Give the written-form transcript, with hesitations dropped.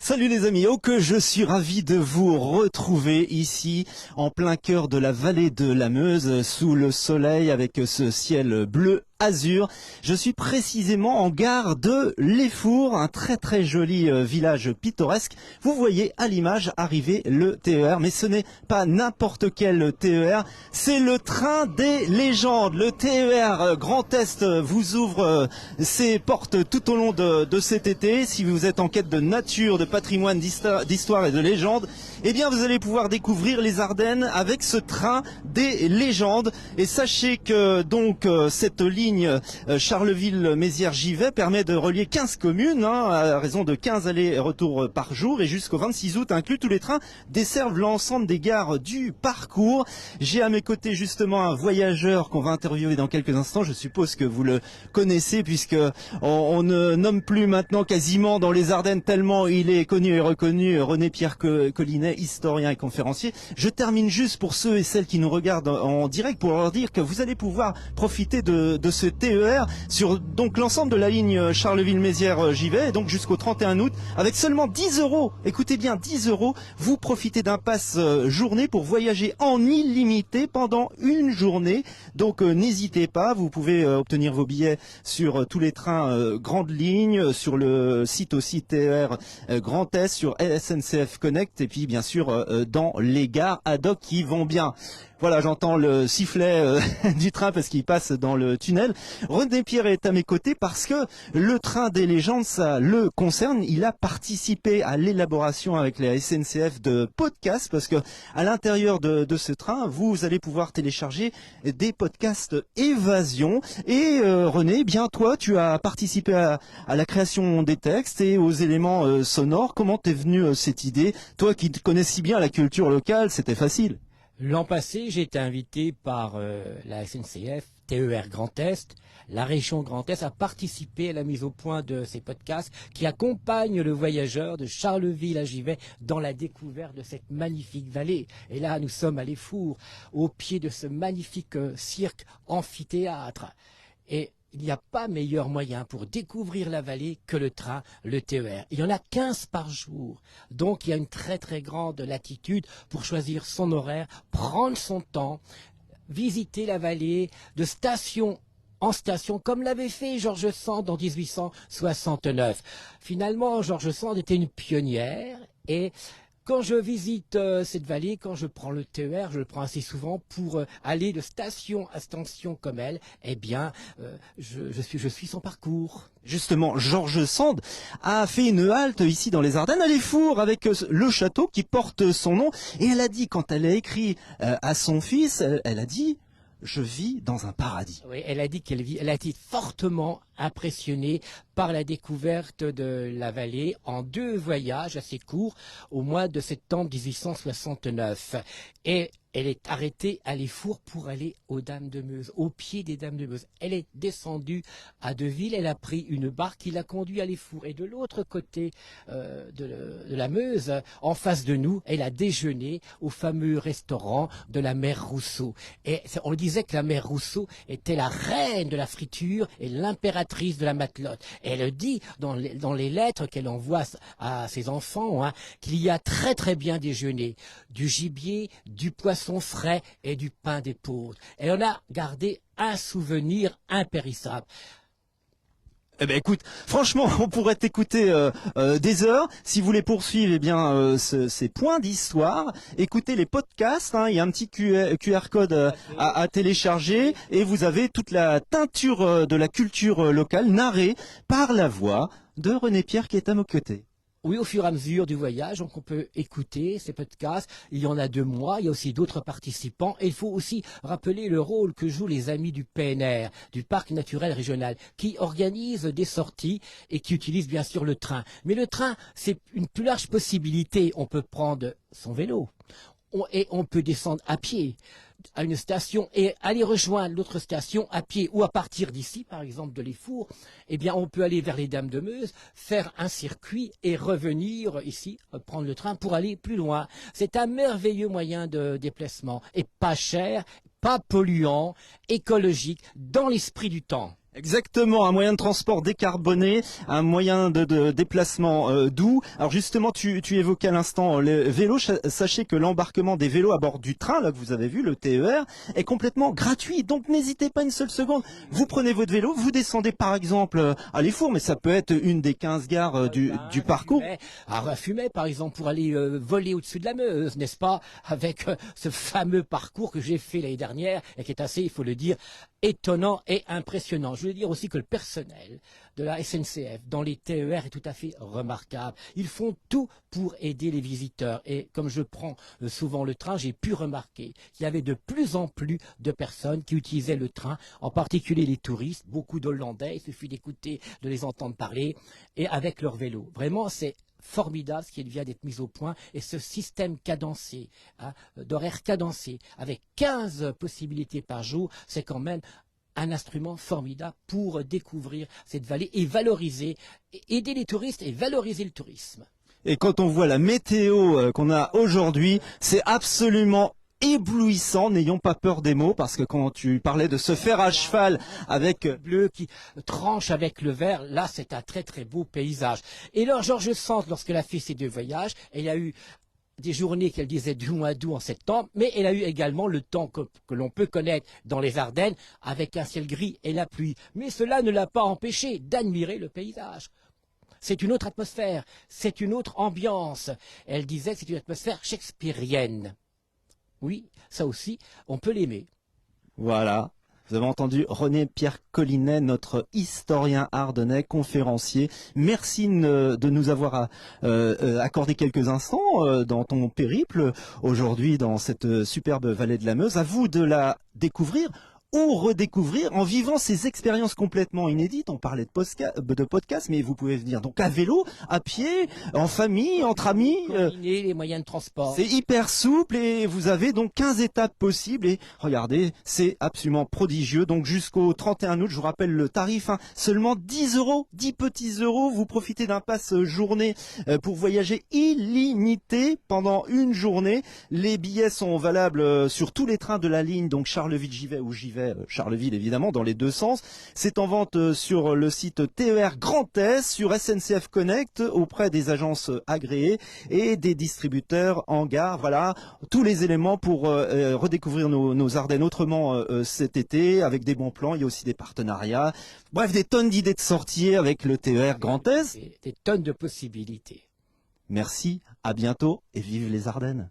Salut les amis, oh que je suis ravi de vous retrouver ici en plein cœur de la vallée de la Meuse, sous le soleil avec ce ciel bleu azur. Je suis précisément en gare de Lesfours, un très joli village pittoresque. Vous voyez à l'image arriver le TER, mais ce n'est pas n'importe quel TER, c'est le train des légendes. Le TER Grand Est vous ouvre ses portes tout au long de cet été. Si vous êtes en quête de nature, de patrimoine, d'histoire et de légende, eh bien vous allez pouvoir découvrir les Ardennes avec ce train des légendes. Et sachez que donc cette ligne Charleville-Mézières-Givet permet de relier 15 communes, à raison de 15 allers-retours par jour, et jusqu'au 26 août inclus, tous les trains desservent l'ensemble des gares du parcours. J'ai à mes côtés justement un voyageur qu'on va interviewer dans quelques instants. Je suppose que vous le connaissez, puisque on ne nomme plus maintenant quasiment dans les Ardennes tellement il est connu et reconnu, René-Pierre Collinet, historien et conférencier. Je termine juste pour ceux et celles qui nous regardent en direct pour leur dire que vous allez pouvoir profiter de ce TER sur donc l'ensemble de la ligne Charleville-Mézières-Givet, donc jusqu'au 31 août, avec seulement 10 €. Écoutez bien, 10 €, vous profitez d'un pass journée pour voyager en illimité pendant une journée. Donc n'hésitez pas, vous pouvez obtenir vos billets sur tous les trains grandes lignes, sur le site aussi TER Grand Est, sur SNCF Connect, et puis bien sûr dans les gares ad hoc qui vont bien. Voilà, j'entends le sifflet du train parce qu'il passe dans le tunnel. René-Pierre est à mes côtés parce que le train des légendes, ça le concerne. Il a participé à l'élaboration avec la SNCF de podcasts, parce que à l'intérieur de ce train, vous allez pouvoir télécharger des podcasts évasion. Et René, eh bien toi, tu as participé à la création des textes et aux éléments sonores. Comment t'es venue cette idée? Toi qui connais si bien la culture locale, c'était facile. L'an passé, j'ai été invité par la SNCF, TER Grand Est, la région Grand Est, à participer à la mise au point de ces podcasts qui accompagnent le voyageur de Charleville à Givet dans la découverte de cette magnifique vallée. Et là, nous sommes à Lesfours, au pied de ce magnifique cirque amphithéâtre. Et il n'y a pas meilleur moyen pour découvrir la vallée que le train, le TER. Il y en a 15 par jour. Donc il y a une très grande latitude pour choisir son horaire, prendre son temps, visiter la vallée de station en station, comme l'avait fait George Sand en 1869. Finalement, George Sand était une pionnière, et quand je visite cette vallée, quand je prends le TER, je le prends assez souvent pour aller de station à station comme elle, eh bien, je suis son parcours. Justement, George Sand a fait une halte ici dans les Ardennes à Lesfours avec le château qui porte son nom. Et elle a dit, quand elle a écrit à son fils, elle a dit: je vis dans un paradis. Oui, elle a dit elle a été fortement impressionnée par la découverte de la vallée en 2 voyages assez courts au mois de septembre 1869. Et elle est arrêtée à Lesfours pour aller aux Dames de Meuse, au pied des Dames de Meuse. Elle est descendue à Deville, elle a pris une barque qui l'a conduit à Lesfours. Et de l'autre côté de la Meuse, en face de nous, elle a déjeuné au fameux restaurant de la mère Rousseau. Et on disait que la mère Rousseau était la reine de la friture et l'impératrice de la matelote. Et elle dit dans les lettres qu'elle envoie à ses enfants, qu'il y a très bien déjeuné, du gibier, du poisson frais et du pain d'épeautre. Et on a gardé un souvenir impérissable. Eh ben écoute, franchement, on pourrait t'écouter des heures. Si vous voulez poursuivre, eh bien ces points d'histoire, écoutez les podcasts. Il y a un petit QR code à télécharger, et vous avez toute la teinture de la culture locale narrée par la voix de René-Pierre qui est à nos côtés. Oui, au fur et à mesure du voyage, donc on peut écouter ces podcasts. Il y en a 2 mois, il y a aussi d'autres participants. Et il faut aussi rappeler le rôle que jouent les amis du PNR, du Parc naturel régional, qui organisent des sorties et qui utilisent bien sûr le train. Mais le train, c'est une plus large possibilité. On peut prendre son vélo et on peut descendre à pied à une station et aller rejoindre l'autre station à pied, ou à partir d'ici, par exemple de Lesfours, eh bien on peut aller vers les Dames de Meuse, faire un circuit et revenir ici, prendre le train pour aller plus loin. C'est un merveilleux moyen de déplacement, et pas cher, pas polluant, écologique, dans l'esprit du temps. Exactement, un moyen de transport décarboné, un moyen de déplacement doux. Alors justement, tu évoquais à l'instant le vélo. Sachez que l'embarquement des vélos à bord du train, là que vous avez vu, le TER, est complètement gratuit. Donc n'hésitez pas une seule seconde. Vous prenez votre vélo, vous descendez par exemple à Les Fours, mais ça peut être une des 15 gares du parcours. À Fumet, par exemple, pour aller voler au-dessus de la Meuse, n'est-ce pas? Avec ce fameux parcours que j'ai fait l'année dernière et qui est assez, il faut le dire, étonnant et impressionnant. Je veux dire aussi que le personnel de la SNCF dans les TER est tout à fait remarquable. Ils font tout pour aider les visiteurs. Et comme je prends souvent le train, j'ai pu remarquer qu'il y avait de plus en plus de personnes qui utilisaient le train, en particulier les touristes, beaucoup d'Hollandais, il suffit d'écouter, de les entendre parler, et avec leur vélo. Vraiment, c'est formidable ce qui vient d'être mis au point, et ce système cadencé, d'horaire cadencé, avec 15 possibilités par jour, c'est quand même un instrument formidable pour découvrir cette vallée et valoriser, aider les touristes et valoriser le tourisme. Et quand on voit la météo qu'on a aujourd'hui, c'est absolument éblouissant, n'ayons pas peur des mots, parce que quand tu parlais de se faire à cheval avec bleu qui tranche avec le vert, là c'est un très très beau paysage. Et alors Georges Sand, lorsqu'elle a fait ses deux voyages, elle a eu des journées qu'elle disait du mois d'août en septembre, mais elle a eu également le temps que l'on peut connaître dans les Ardennes, avec un ciel gris et la pluie. Mais cela ne l'a pas empêché d'admirer le paysage. C'est une autre atmosphère, c'est une autre ambiance. Elle disait que c'est une atmosphère shakespearienne. Oui, ça aussi, on peut l'aimer. Voilà. Vous avez entendu René-Pierre Collinet, notre historien ardennais, conférencier. Merci de nous avoir accordé quelques instants dans ton périple aujourd'hui dans cette superbe vallée de la Meuse. À vous de la découvrir ou redécouvrir en vivant ces expériences complètement inédites. On parlait de podcast, mais vous pouvez venir donc à vélo, à pied, en famille, entre amis. Combiner les moyens de transport. C'est hyper souple et vous avez donc 15 étapes possibles et regardez, c'est absolument prodigieux. Donc jusqu'au 31 août, je vous rappelle le tarif, seulement 10 euros, 10 petits euros. Vous profitez d'un pass journée pour voyager illimité pendant une journée. Les billets sont valables sur tous les trains de la ligne, donc Charleville-Givet ou Givet Charleville évidemment dans les deux sens. C'est en vente sur le site TER Grand Est, sur SNCF Connect auprès des agences agréées et des distributeurs en gare. Voilà tous les éléments pour redécouvrir nos Ardennes autrement cet été avec des bons plans. Il y a aussi des partenariats. Bref, des tonnes d'idées de sortie avec le TER Grand Est. Des tonnes de possibilités. Merci, à bientôt et vive les Ardennes.